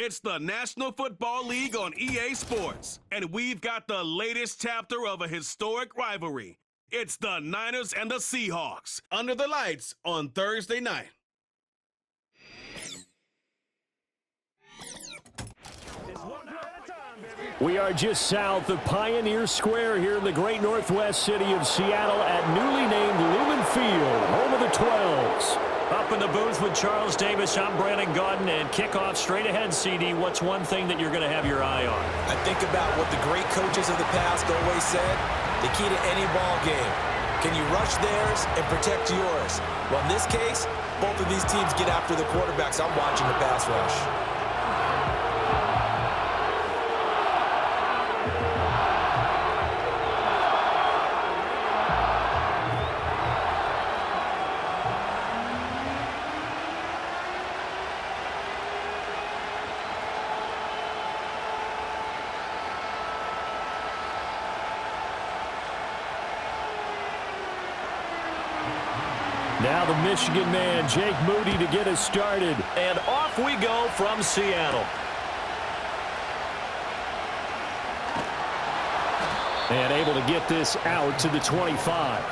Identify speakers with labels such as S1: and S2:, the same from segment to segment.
S1: It's the National Football League on EA Sports, and we've got the latest chapter of a historic rivalry. It's the Niners and the Seahawks under the lights on Thursday night.
S2: We are just south of Pioneer Square here in the great northwest city of Seattle at newly named Lumen Field, home of the 12s. Up in the booth with Charles Davis, I'm Brandon Gaudin, and kickoff straight ahead, CD. What's one thing that you're going to have your eye on?
S3: I think about what the great coaches of the past always said. The key to any ball game. Can you rush theirs and protect yours? Well, in this case, both of these teams get after the quarterbacks. I'm watching the pass rush.
S2: Now the Michigan man, Jake Moody, to get us started. And off we go from Seattle. And able to get this out to the 25.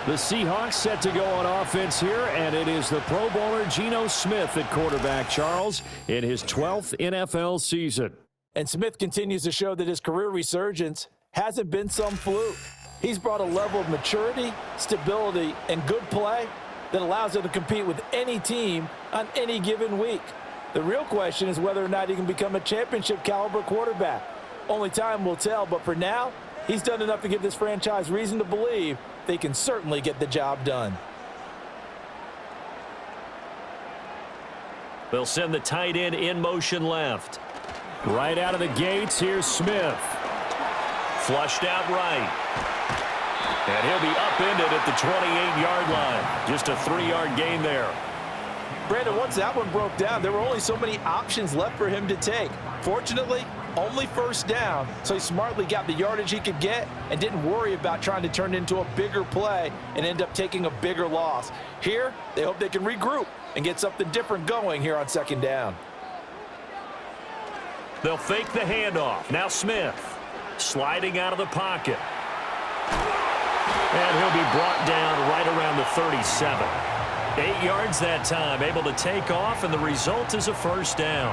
S2: The Seahawks set to go on offense here, and it is the Pro Bowler Geno Smith at quarterback, Charles, in his 12th NFL season.
S3: And Smith continues to show that his career resurgence hasn't been some fluke. He's brought a level of maturity, stability, and good play that allows him to compete with any team on any given week. The real question is whether or not he can become a championship-caliber quarterback. Only time will tell, but for now, he's done enough to give this franchise reason to believe they can certainly get the job done.
S2: They'll send the tight end in motion left. Right out of the gates, here's Smith. Flushed out right. And he'll be upended at the 28-yard line. Just a 3-yard gain there.
S3: Brandon, once that one broke down, there were only so many options left for him to take. Fortunately, only first down, so he smartly got the yardage he could get and didn't worry about trying to turn it into a bigger play and end up taking a bigger loss. Here, they hope they can regroup and get something different going here on second down.
S2: They'll fake the handoff. Now Smith sliding out of the pocket. And he'll be brought down right around the 37. 8 yards that time, able to take off, and the result is a first down.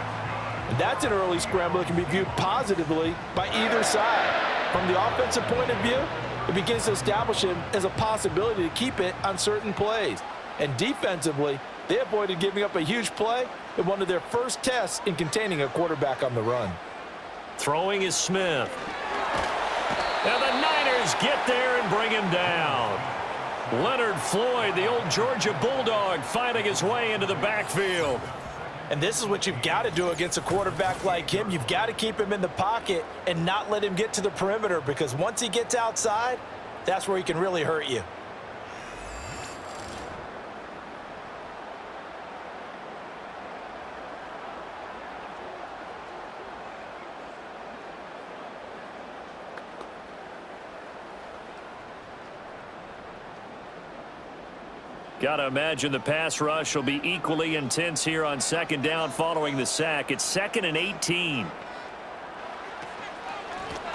S3: And that's an early scramble that can be viewed positively by either side. From the offensive point of view, it begins to establish him as a possibility to keep it on certain plays. And defensively, they avoided giving up a huge play in one of their first tests in containing a quarterback on the run.
S2: Throwing is Smith. And the Niners get there and bring him down. Leonard Floyd, the old Georgia Bulldog, fighting his way into the backfield.
S3: And this is what you've got to do against a quarterback like him. You've got to keep him in the pocket and not let him get to the perimeter, because once he gets outside, that's where he can really hurt you.
S2: Got to imagine the pass rush will be equally intense here on second down following the sack. It's 2nd and 18.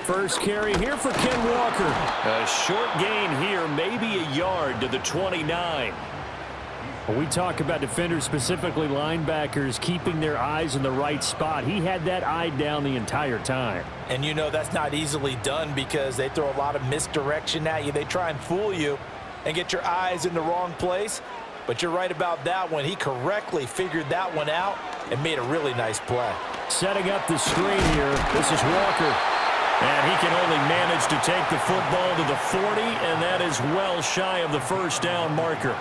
S2: First carry here for Ken Walker. A short gain here, maybe a yard to the 29. When we talk about defenders, specifically linebackers, keeping their eyes in the right spot, he had that eye down the entire time.
S3: And you know that's not easily done because they throw a lot of misdirection at you. They try and fool you and get your eyes in the wrong place. But you're right about that one. He correctly figured that one out and made a really nice play.
S2: Setting up the screen here. This is Walker. And he can only manage to take the football to the 40, and that is well shy of the first down marker.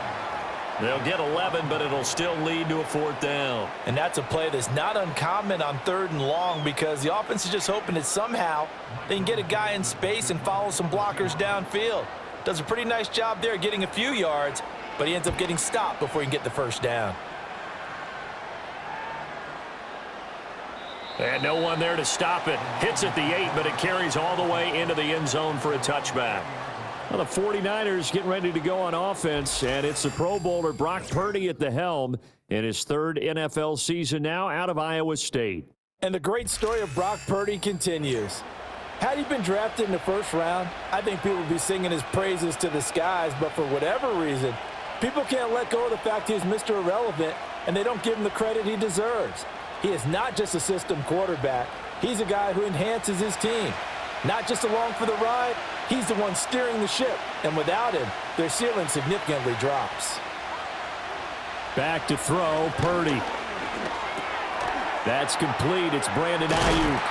S2: They'll get 11, but it'll still lead to a 4th down.
S3: And that's a play that's not uncommon on 3rd and long, because the offense is just hoping that somehow they can get a guy in space and follow some blockers downfield. Does a pretty nice job there getting a few yards, but he ends up getting stopped before he can get the first down.
S2: And no one there to stop it. Hits at the 8, but it carries all the way into the end zone for a touchback. Well, the 49ers getting ready to go on offense, and it's the Pro Bowler Brock Purdy at the helm in his 3rd NFL season now out of Iowa State.
S3: And the great story of Brock Purdy continues. Had he been drafted in the first round, I think people would be singing his praises to the skies, but for whatever reason, people can't let go of the fact he's Mr. Irrelevant, and they don't give him the credit he deserves. He is not just a system quarterback. He's a guy who enhances his team. Not just along for the ride, he's the one steering the ship, and without him, their ceiling significantly drops.
S2: Back to throw, Purdy. That's complete. It's Brandon Ayuk.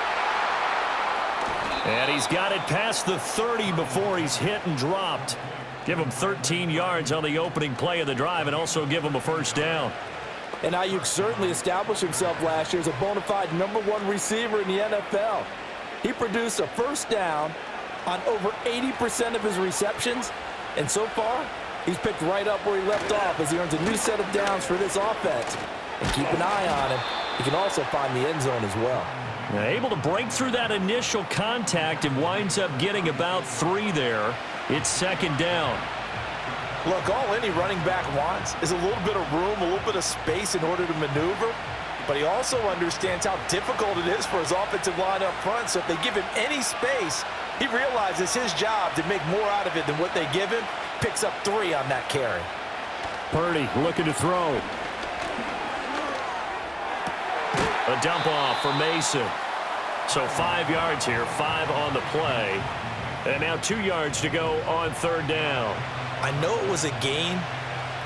S2: And he's got it past the 30 before he's hit and dropped. Give him 13 yards on the opening play of the drive and also give him a first down.
S3: And Ayuk certainly established himself last year as a bona fide #1 receiver in the NFL. He produced a first down on over 80% of his receptions, and so far, he's picked right up where he left off as he earns a new set of downs for this offense. And keep an eye on him. He can also find the end zone as well.
S2: Now, able to break through that initial contact and winds up getting about 3 there. It's second down.
S3: Look, all any running back wants is a little bit of room, a little bit of space in order to maneuver. But he also understands how difficult it is for his offensive line up front. So if they give him any space, he realizes his job to make more out of it than what they give him. Picks up 3 on that carry.
S2: Purdy looking to throw. A dump off for Mason. So 5 yards here, 5 on the play. And now 2 yards to go on third down.
S3: I know it was a gain,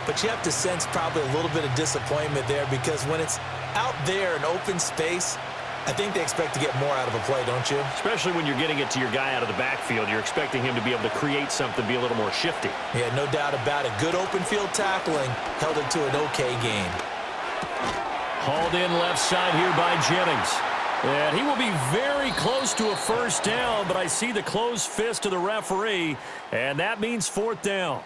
S3: but you have to sense probably a little bit of disappointment there because when it's out there in open space, I think they expect to get more out of a play, don't you?
S2: Especially when you're getting it to your guy out of the backfield. You're expecting him to be able to create something, be a little more shifty.
S3: Yeah, no doubt about it. Good open field tackling held it to an okay gain.
S2: Hauled in left side here by Jennings. And he will be very close to a first down, but I see the closed fist of the referee, and that means fourth down.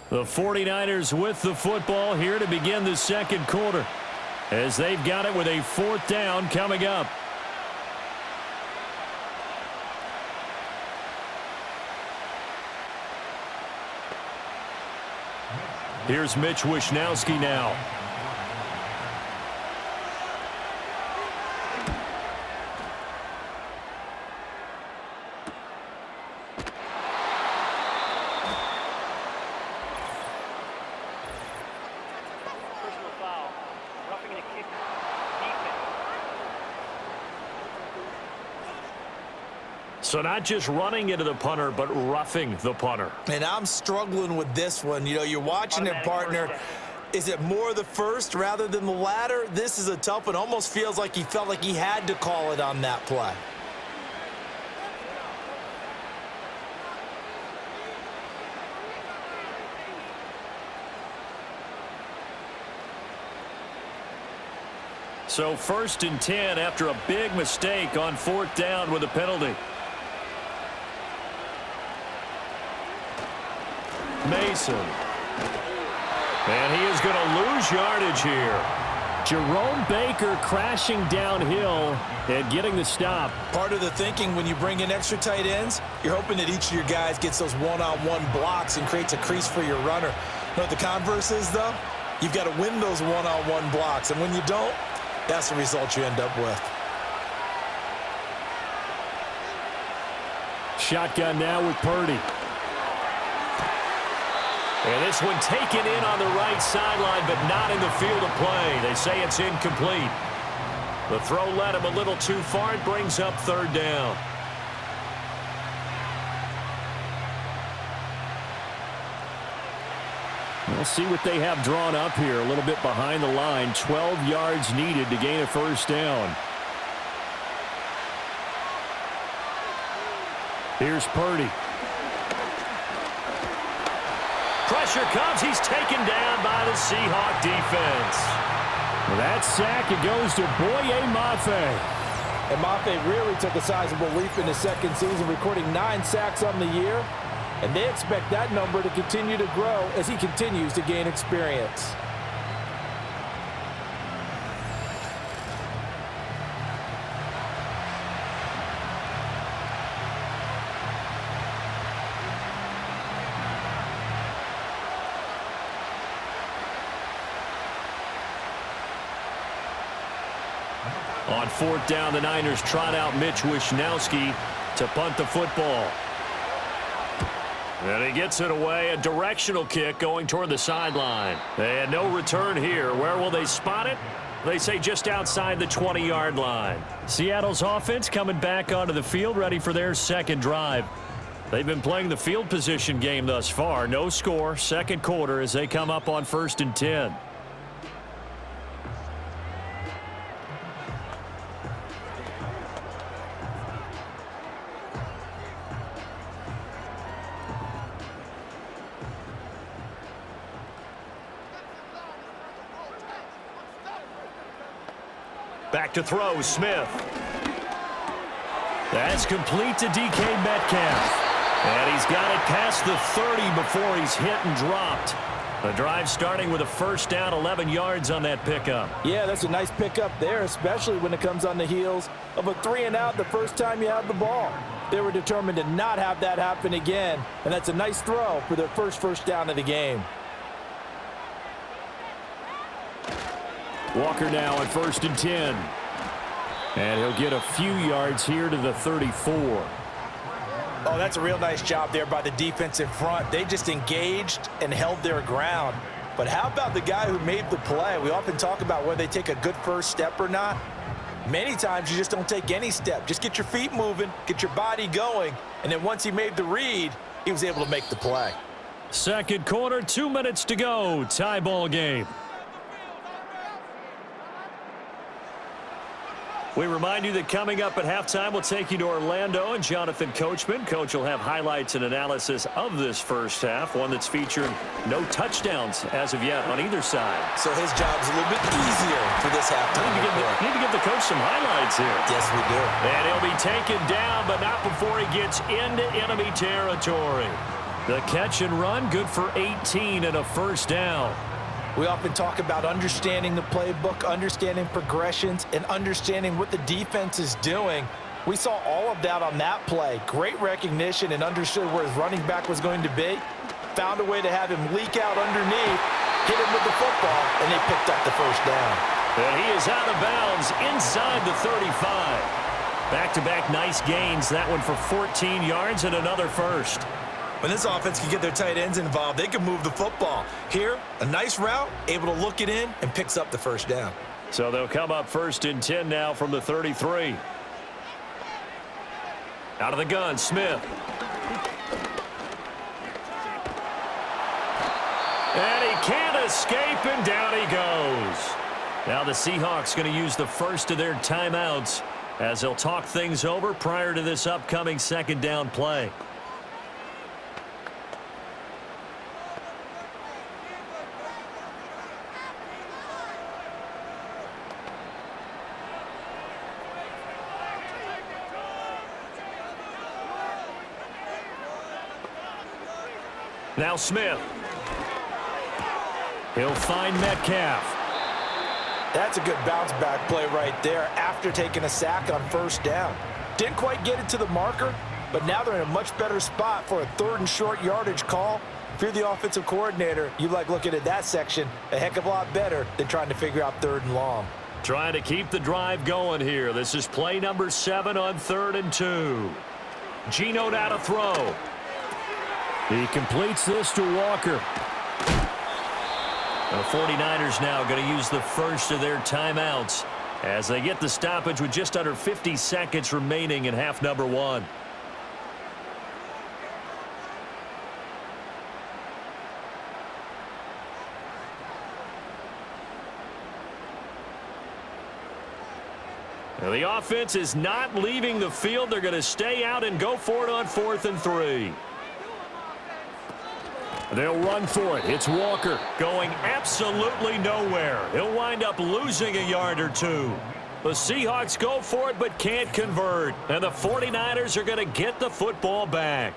S2: The 49ers with the football here to begin the second quarter, as they've got it with a fourth down coming up. Here's Mitch Wishnowsky now.
S4: Personal foul. Roughing the kick. Defense.
S2: So not just running into the punter, but roughing the punter.
S3: And I'm struggling with this one. You know, you're watching their partner. Is it more the first rather than the latter? This is a tough one. Almost feels like he felt like he had to call it on that play.
S2: So 1st and 10 after a big mistake on fourth down with a penalty. Mason. And he is going to lose yardage here. Jerome Baker crashing downhill and getting the stop.
S3: Part of the thinking when you bring in extra tight ends, you're hoping that each of your guys gets those one-on-one blocks and creates a crease for your runner. You know what the converse is, though? You've got to win those one-on-one blocks, and when you don't, that's the result you end up with.
S2: Shotgun now with Purdy. And this one taken in on the right sideline, but not in the field of play. They say it's incomplete. The throw led him a little too far. It brings up third down. We'll see what they have drawn up here. A little bit behind the line. 12 yards needed to gain a first down. Here's Purdy. Pressure comes. He's taken down by the Seahawks defense. Well, that sack, it goes to Boye Mafe.
S3: And Mafe really took a sizable leap in his second season, recording 9 sacks on the year. And they expect that number to continue to grow as he continues to gain experience.
S2: On fourth down, the Niners trot out Mitch Wishnowski to punt the football. And he gets it away, a directional kick going toward the sideline. And no return here. Where will they spot it? They say just outside the 20-yard line. Seattle's offense coming back onto the field, ready for their second drive. They've been playing the field position game thus far. No score, second quarter as they come up on 1st and 10. Back to throw, Smith. That's complete to DK Metcalf. And he's got it past the 30 before he's hit and dropped. The drive starting with a first down, 11 yards on that pickup.
S3: Yeah, that's a nice pickup there, especially when it comes on the heels of a 3-and-out the first time you have the ball. They were determined to not have that happen again, and that's a nice throw for their first down of the game.
S2: Walker now on 1st and 10. And he'll get a few yards here to the 34.
S3: Oh, that's a real nice job there by the defensive front. They just engaged and held their ground. But how about the guy who made the play? We often talk about whether they take a good first step or not. Many times you just don't take any step. Just get your feet moving, get your body going, and then once he made the read, he was able to make the play.
S2: Second quarter, 2 minutes to go. Tie ball game. We remind you that coming up at halftime, we'll take you to Orlando and Jonathan Coachman. Coach will have highlights and analysis of this first half, one that's featuring no touchdowns as of yet on either side.
S3: So his job's a little bit easier for this halftime.
S2: Need to give the coach some highlights here.
S3: Yes, we do.
S2: And he'll be taken down, but not before he gets into enemy territory. The catch and run, good for 18 and a first down.
S3: We often talk about understanding the playbook, understanding progressions, and understanding what the defense is doing. We saw all of that on that play. Great recognition and understood where his running back was going to be. Found a way to have him leak out underneath, hit him with the football, and they picked up the first down.
S2: And he is out of bounds inside the 35. Back-to-back nice gains. That one for 14 yards and another first.
S3: When this offense can get their tight ends involved, they can move the football. Here, a nice route, able to look it in, and picks up the first down.
S2: So they'll come up 1st and 10 now from the 33. Out of the gun, Smith. And he can't escape, and down he goes. Now the Seahawks going to use the first of their timeouts as they'll talk things over prior to this upcoming second down play. Now Smith. He'll find Metcalf.
S3: That's a good bounce back play right there after taking a sack on first down. Didn't quite get it to the marker, but now they're in a much better spot for a 3rd and short yardage call. If you're the offensive coordinator, you like looking at that section a heck of a lot better than trying to figure out 3rd and long.
S2: Trying to keep the drive going here. This is play number 7 on 3rd and 2. Geno now to throw. He completes this to Walker. The 49ers now going to use the first of their timeouts as they get the stoppage with just under 50 seconds remaining in half number 1. Now the offense is not leaving the field. They're going to stay out and go for it on 4th and 3. They'll run for it. It's Walker going absolutely nowhere. He'll wind up losing a yard or two. The Seahawks go for it but can't convert. And the 49ers are going to get the football back.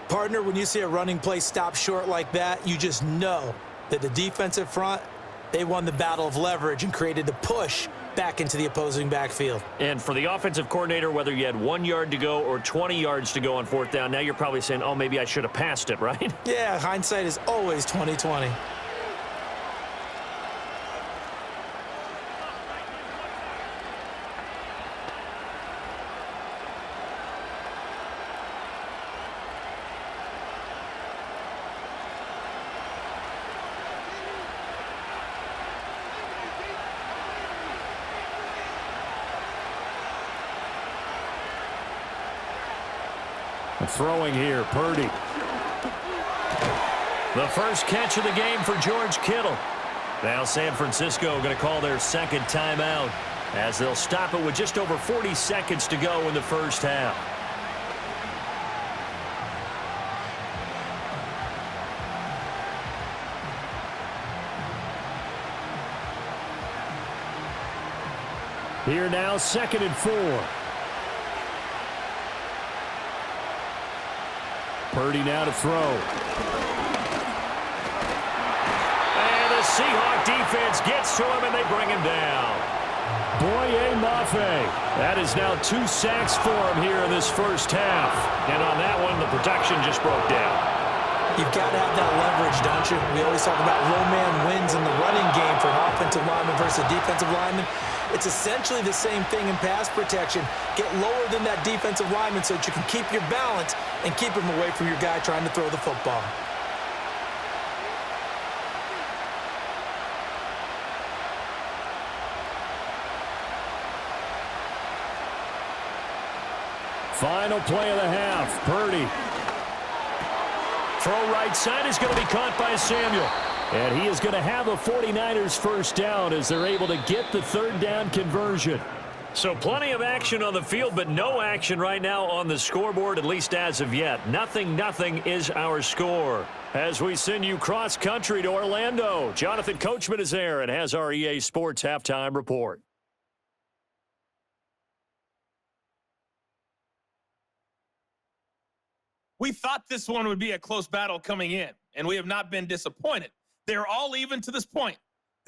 S3: Partner, when you see a running play stop short like that, you just know that the defensive front, they won the battle of leverage and created the push back into the opposing backfield.
S2: And for the offensive coordinator, whether you had 1 yard to go or 20 yards to go on 4th down, now you're probably saying, oh, maybe I should have passed it, right?
S3: Yeah, hindsight is always 20/20.
S2: Throwing here, Purdy. The first catch of the game for George Kittle. Now San Francisco going to call their second timeout as they'll stop it with just over 40 seconds to go in the first half. Here now, 2nd and 4. Purdy now to throw. And the Seahawks defense gets to him, and they bring him down. Boye Mafe. That is now 2 sacks for him here in this first half. And on that one, the protection just broke down.
S3: You've got to have that leverage, don't you? We always talk about low man wins in the running game for an offensive lineman versus a defensive lineman. It's essentially the same thing in pass protection. Get lower than that defensive lineman so that you can keep your balance and keep him away from your guy trying to throw the football.
S2: Final play of the half. Purdy. Throw right side is going to be caught by Samuel. And he is going to have a 49ers first down as they're able to get the 3rd down conversion. So plenty of action on the field, but no action right now on the scoreboard, at least as of yet. 0-0 is our score. As we send you cross-country to Orlando, Jonathan Coachman is there and has our EA Sports halftime report.
S5: We thought this one would be a close battle coming in, and we have not been disappointed. They're all even to this point.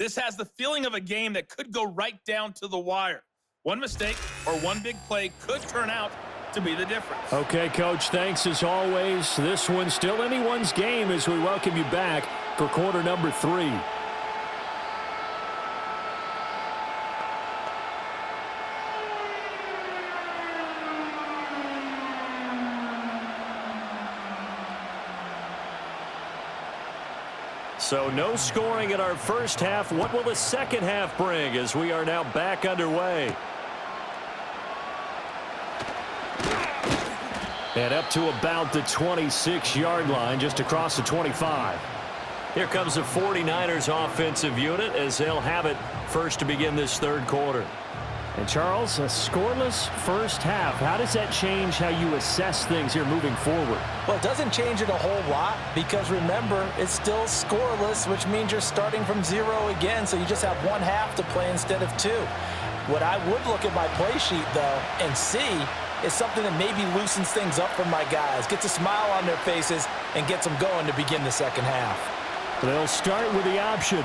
S5: This has the feeling of a game that could go right down to the wire. One mistake or one big play could turn out to be the difference.
S2: Okay, Coach, thanks as always. This one's still anyone's game as we welcome you back for quarter number 3. So no scoring in our first half. What will the second half bring as we are now back underway? And up to about the 26-yard line, just across the 25. Here comes the 49ers offensive unit as they'll have it first to begin this 3rd quarter. And Charles, a scoreless first half. How does that change how you assess things here moving forward?
S3: Well, it doesn't change it a whole lot because, remember, it's still scoreless, which means you're starting from 0 again, so you just have 1 half to play instead of 2. What I would look at my play sheet, though, and see is something that maybe loosens things up for my guys, gets a smile on their faces, and gets them going to begin the second half.
S2: They'll start with the option.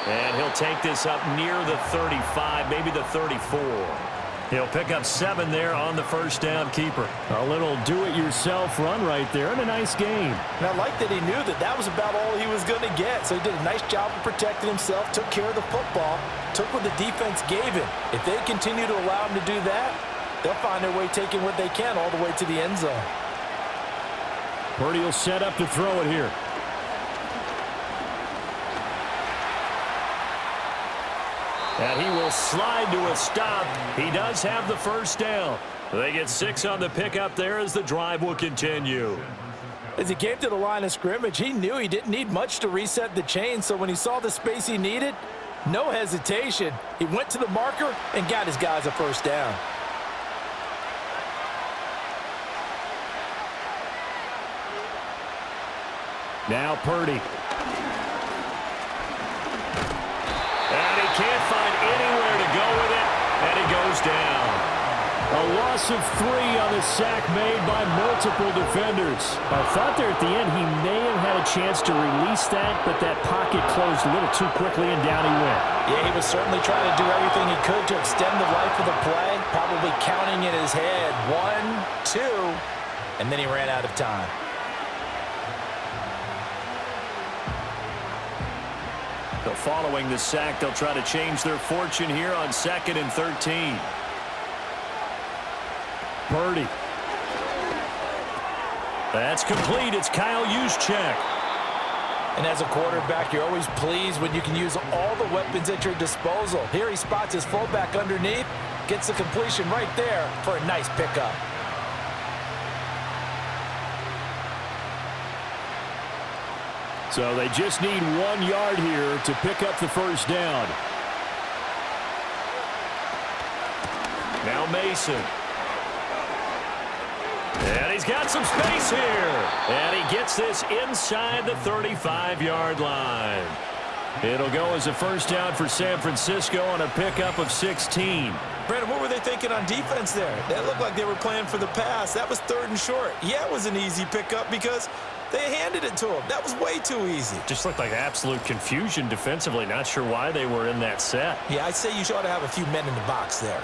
S2: And he'll take this up near the 35, maybe the 34. He'll pick up 7 there on the first down keeper. A little do-it-yourself run right there and a nice game.
S3: And I like that he knew that that was about all he was going to get. So he did a nice job of protecting himself, took care of the football, took what the defense gave him. If they continue to allow him to do that, they'll find their way taking what they can all the way to the end zone.
S2: Purdy will set up to throw it here. And he will slide to a stop. He does have the first down. They get 6 on the pickup there as the drive will continue.
S3: As he came to the line of scrimmage, he knew he didn't need much to reset the chain. So when he saw the space he needed, no hesitation. He went to the marker and got his guys a first down.
S2: Now Purdy. And he can't find anywhere to go with it, and he goes down. A loss of 3 on the sack made by multiple defenders. I thought there at the end he may have had a chance to release that, but that pocket closed a little too quickly, and down he went.
S3: Yeah, he was certainly trying to do everything he could to extend the life of the play, probably counting in his head 1, 2, and then he ran out of time.
S2: So following the sack, they'll try to change their fortune here on 2nd and 13. Purdy. That's complete. It's Kyle Juszczyk.
S3: And as a quarterback, you're always pleased when you can use all the weapons at your disposal. Here he spots his fullback underneath, gets the completion right there for a nice pickup.
S2: So they just need 1 yard here to pick up the first down. Now Mason. And he's got some space here. And he gets this inside the 35-yard line. It'll go as a first down for San Francisco on a pickup of 16.
S3: Brandon, what were they thinking on defense there? That looked like they were playing for the pass. That was 3rd and short. Yeah, it was an easy pickup because they handed it to him. That was way too easy.
S2: Just looked like absolute confusion defensively. Not sure why they were in that set.
S3: Yeah, I'd say you ought to have a few men in the box there.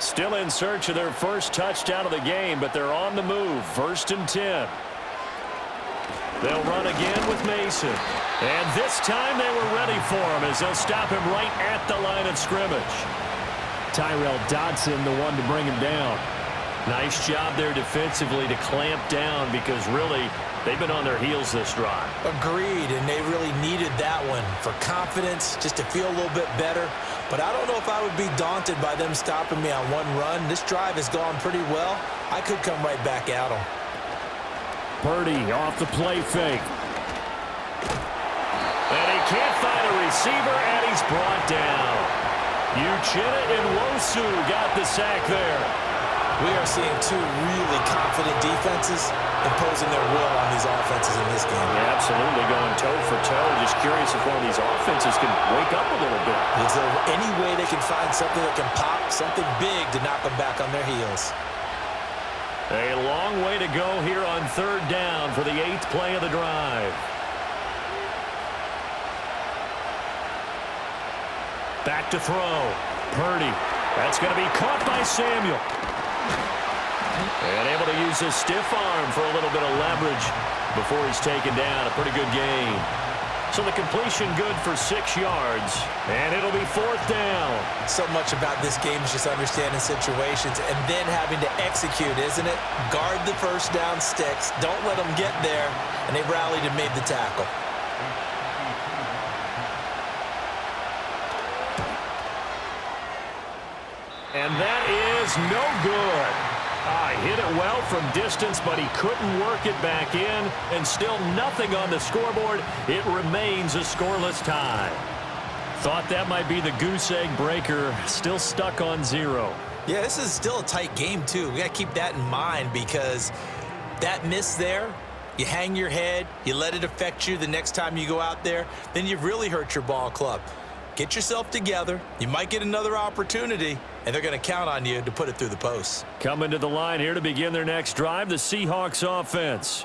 S2: Still in search of their first touchdown of the game, but they're on the move. 1st and 10. They'll run again with Mason. And this time they were ready for him as they'll stop him right at the line of scrimmage. Tyrell Dodson, the one to bring him down. Nice job there defensively to clamp down because really they've been on their heels this drive.
S3: Agreed, and they really needed that one for confidence, just to feel a little bit better. But I don't know if I would be daunted by them stopping me on one run. This drive has gone pretty well. I could come right back at them.
S2: Purdy off the play fake. And he can't find a receiver, and he's brought down. Uchenna and Nwosu got the sack there.
S3: We are seeing two really confident defenses imposing their will on these offenses in this game.
S2: Yeah, absolutely, going toe for toe. Just curious if one of these offenses can wake up a little bit.
S3: Is there any way they can find something that can pop, something big to knock them back on their heels?
S2: A long way to go here on 3rd down for the 8th play of the drive. Back to throw. Purdy. That's going to be caught by Samuel. And able to use his stiff arm for a little bit of leverage before he's taken down. A pretty good gain. So the completion good for 6 yards. And it'll be 4th down.
S3: So much about this game is just understanding situations and then having to execute, isn't it? Guard the first down sticks. Don't let them get there. And they rallied and made the tackle.
S2: And that is no good. Hit it well from distance, but he couldn't work it back in. And still nothing on the scoreboard. It remains a scoreless tie. Thought that might be the goose egg breaker. Still stuck on 0.
S3: Yeah, this is still a tight game, too. We got to keep that in mind because that miss there, you hang your head, you let it affect you the next time you go out there, then you've really hurt your ball club. Get yourself together. You might get another opportunity, and they're going to count on you to put it through the posts.
S2: Coming to the line here to begin their next drive, the Seahawks offense.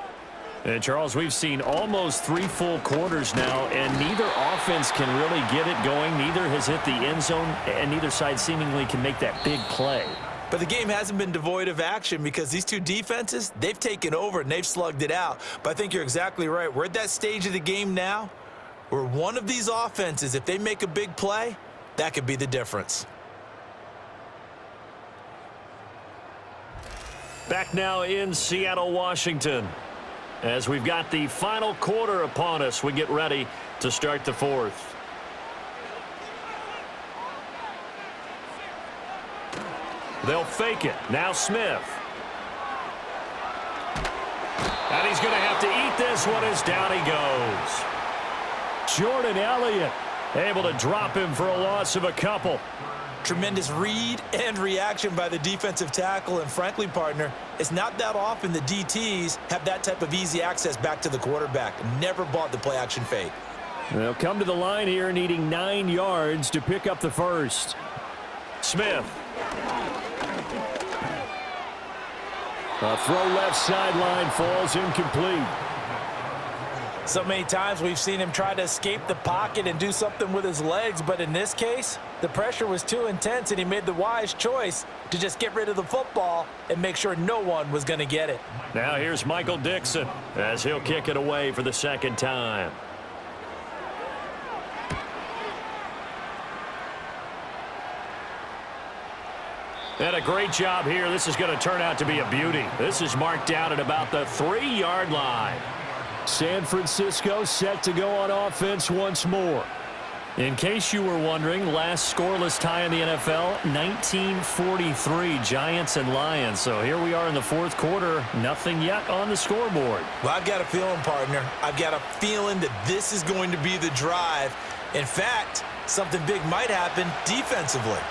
S2: And, Charles, we've seen almost 3 full quarters now, and neither offense can really get it going. Neither has hit the end zone, and neither side seemingly can make that big play.
S3: But the game hasn't been devoid of action because these two defenses, they've taken over and they've slugged it out. But I think you're exactly right. We're at that stage of the game now where one of these offenses, if they make a big play, that could be the difference.
S2: Back now in Seattle, Washington. As we've got the final quarter upon us, we get ready to start the 4th. They'll fake it. Now Smith. And he's going to have to eat this one as down he goes. Jordan Elliott able to drop him for a loss of a couple.
S3: Tremendous read and reaction by the defensive tackle. And frankly, partner, it's not that often the DTs have that type of easy access back to the quarterback. Never bought the play action fake.
S2: They'll come to the line here needing 9 yards to pick up the first. Smith. A throw left sideline falls incomplete.
S3: So many times we've seen him try to escape the pocket and do something with his legs, but in this case, the pressure was too intense and he made the wise choice to just get rid of the football and make sure no one was going to get it.
S2: Now here's Michael Dixon as he'll kick it away for the 2nd time. And a great job here. This is going to turn out to be a beauty. This is marked down at about the 3-yard line. San Francisco set to go on offense once more. In case you were wondering, last scoreless tie in the NFL, 1943, Giants and Lions. So here we are in the fourth quarter, nothing yet on the scoreboard.
S3: Well, I've got a feeling, partner. I've got a feeling that this is going to be the drive. In fact, something big might happen defensively.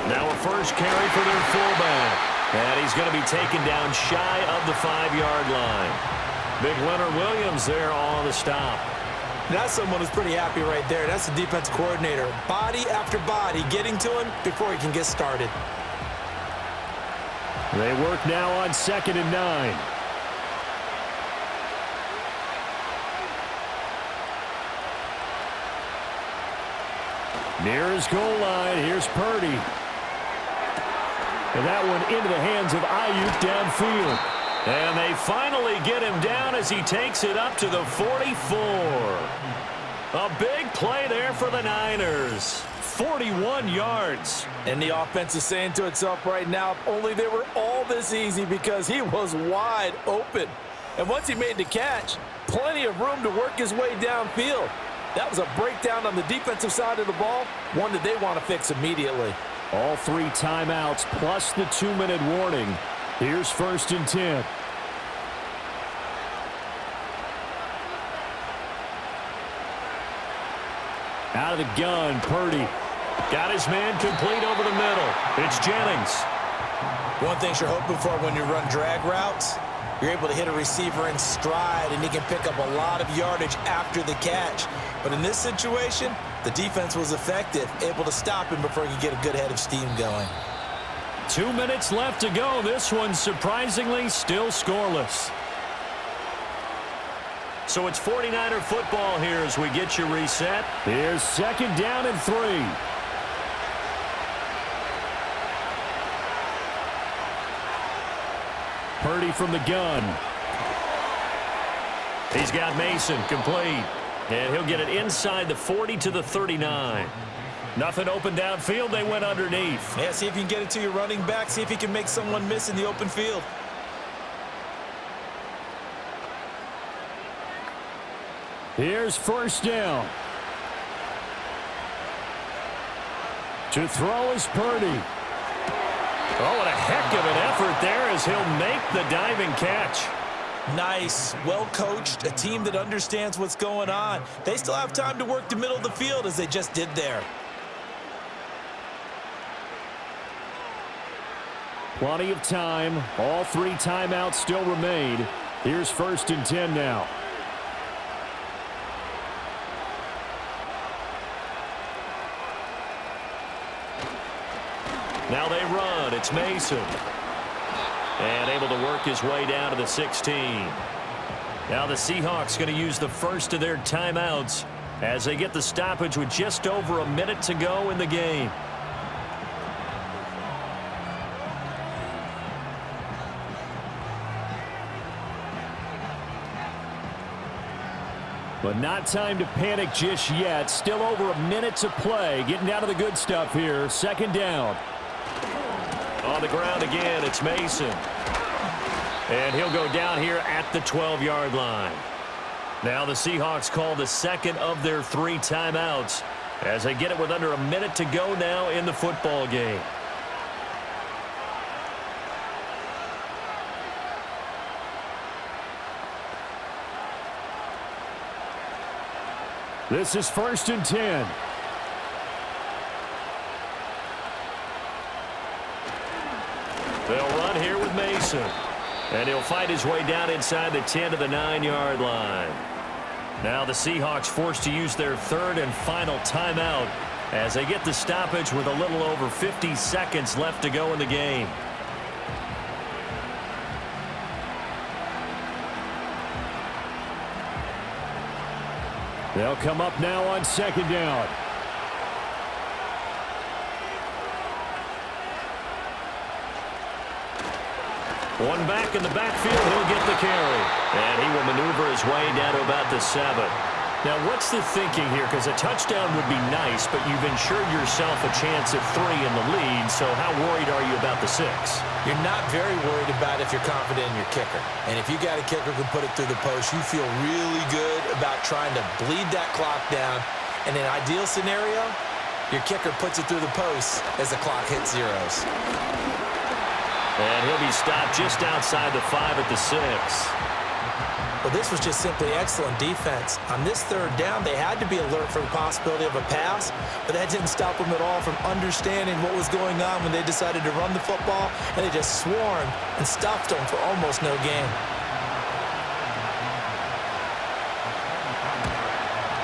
S2: Now a first carry for their fullback. And he's going to be taken down shy of the 5-yard line. Big Leonard Williams there on the stop.
S3: That's someone who's pretty happy right there. That's the defense coordinator. Body after body getting to him before he can get started.
S2: They work now on 2nd and 9. Near his goal line, here's Purdy. And that one into the hands of Ayuk downfield. And they finally get him down as he takes it up to the 44. A big play there for the Niners. 41 yards.
S3: And the offense is saying to itself right now, if only they were all this easy, because he was wide open. And once he made the catch, plenty of room to work his way downfield. That was a breakdown on the defensive side of the ball, one that they want to fix immediately.
S2: All 3 timeouts plus the 2-minute warning. Here's 1st and 10. Out of the gun, Purdy. Got his man complete over the middle. It's Jennings.
S3: One thing you're hoping for when you run drag routes, you're able to hit a receiver in stride, and he can pick up a lot of yardage after the catch. But in this situation, the defense was effective, able to stop him before he could get a good head of steam going.
S2: 2 minutes left to go. This one, surprisingly, still scoreless. So it's 49er football here as we get you reset. Here's 2nd down and 3. Purdy from the gun. He's got Mason complete. And he'll get it inside the 40 to the 39. Nothing open downfield. They went underneath.
S3: Yeah, see if you can get it to your running back. See if he can make someone miss in the open field.
S2: Here's 1st down. To throw is Purdy. Oh, what a heck of an effort there as he'll make the diving catch.
S3: Nice, well coached, a team that understands what's going on. They still have time to work the middle of the field as they just did there.
S2: Plenty of time. All 3 timeouts still remain. Here's 1st and 10 now. Now they run. It's Mason. And able to work his way down to the 16. Now the Seahawks going to use the first of their timeouts as they get the stoppage with just over a minute to go in the game. But not time to panic just yet. Still over a minute to play. Getting down to the good stuff here. 2nd down. On the ground again, it's Mason. And he'll go down here at the 12-yard line. Now the Seahawks call the 2nd of their 3 timeouts as they get it with under a minute to go now in the football game. This is 1st and 10. They'll run here with Mason. And he'll fight his way down inside the 10 to the 9-yard line. Now the Seahawks forced to use their 3rd and final timeout as they get the stoppage with a little over 50 seconds left to go in the game. They'll come up now on 2nd down. One back in the backfield, he'll get the carry. And he will maneuver his way down to about the 7. Now, what's the thinking here? Because a touchdown would be nice, but you've ensured yourself a chance at 3 in the lead, so how worried are you about the 6?
S3: You're not very worried about if you're confident in your kicker. And if you got a kicker who can put it through the post, you feel really good about trying to bleed that clock down. In an ideal scenario, your kicker puts it through the post as the clock hits zeros.
S2: And he'll be stopped just outside the 5 at the 6.
S3: Well, this was just simply excellent defense. On this third down, they had to be alert for the possibility of a pass, but that didn't stop them at all from understanding what was going on when they decided to run the football, and they just swarmed and stuffed them for almost no gain.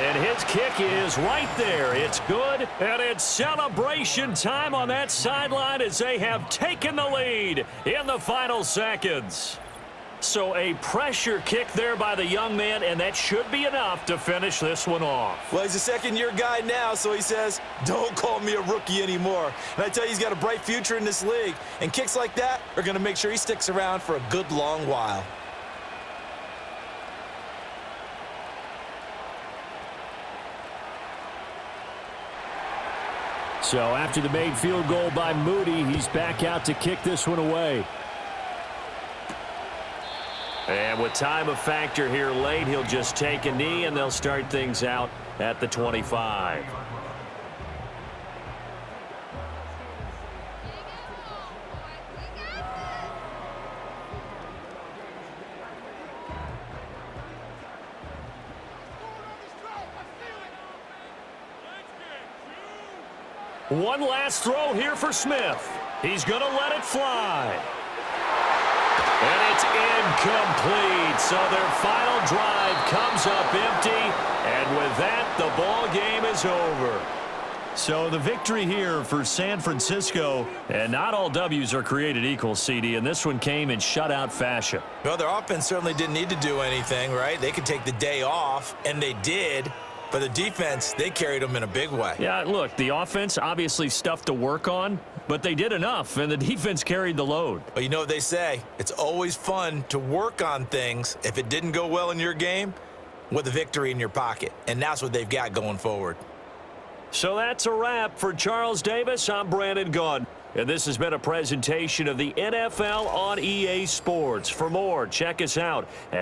S2: And his kick is right there. It's good, and it's celebration time on that sideline as they have taken the lead in the final seconds. So a pressure kick there by the young man, and that should be enough to finish this one off.
S3: Well, he's a second-year guy now, so he says, don't call me a rookie anymore. And I tell you, he's got a bright future in this league. And kicks like that are going to make sure he sticks around for a good long while.
S2: So after the made field goal by Moody, he's back out to kick this one away. And with time a factor here late, he'll just take a knee, and they'll start things out at the 25. One last throw here for Smith. He's going to let it fly. And it's incomplete. So their final drive comes up empty. And with that, the ball game is over. So the victory here for San Francisco. And not all W's are created equal, CD. And this one came in shutout fashion.
S3: Well, their offense certainly didn't need to do anything, right? They could take the day off, and they did. But the defense, they carried them in a big way.
S2: Yeah, look, the offense, obviously stuff to work on, but they did enough, and the defense carried the load.
S3: But you know what they say? It's always fun to work on things if it didn't go well in your game with a victory in your pocket. And that's what they've got going forward.
S2: So that's a wrap for Charles Davis. I'm Brandon Gaudin. And this has been a presentation of the NFL on EA Sports. For more, check us out at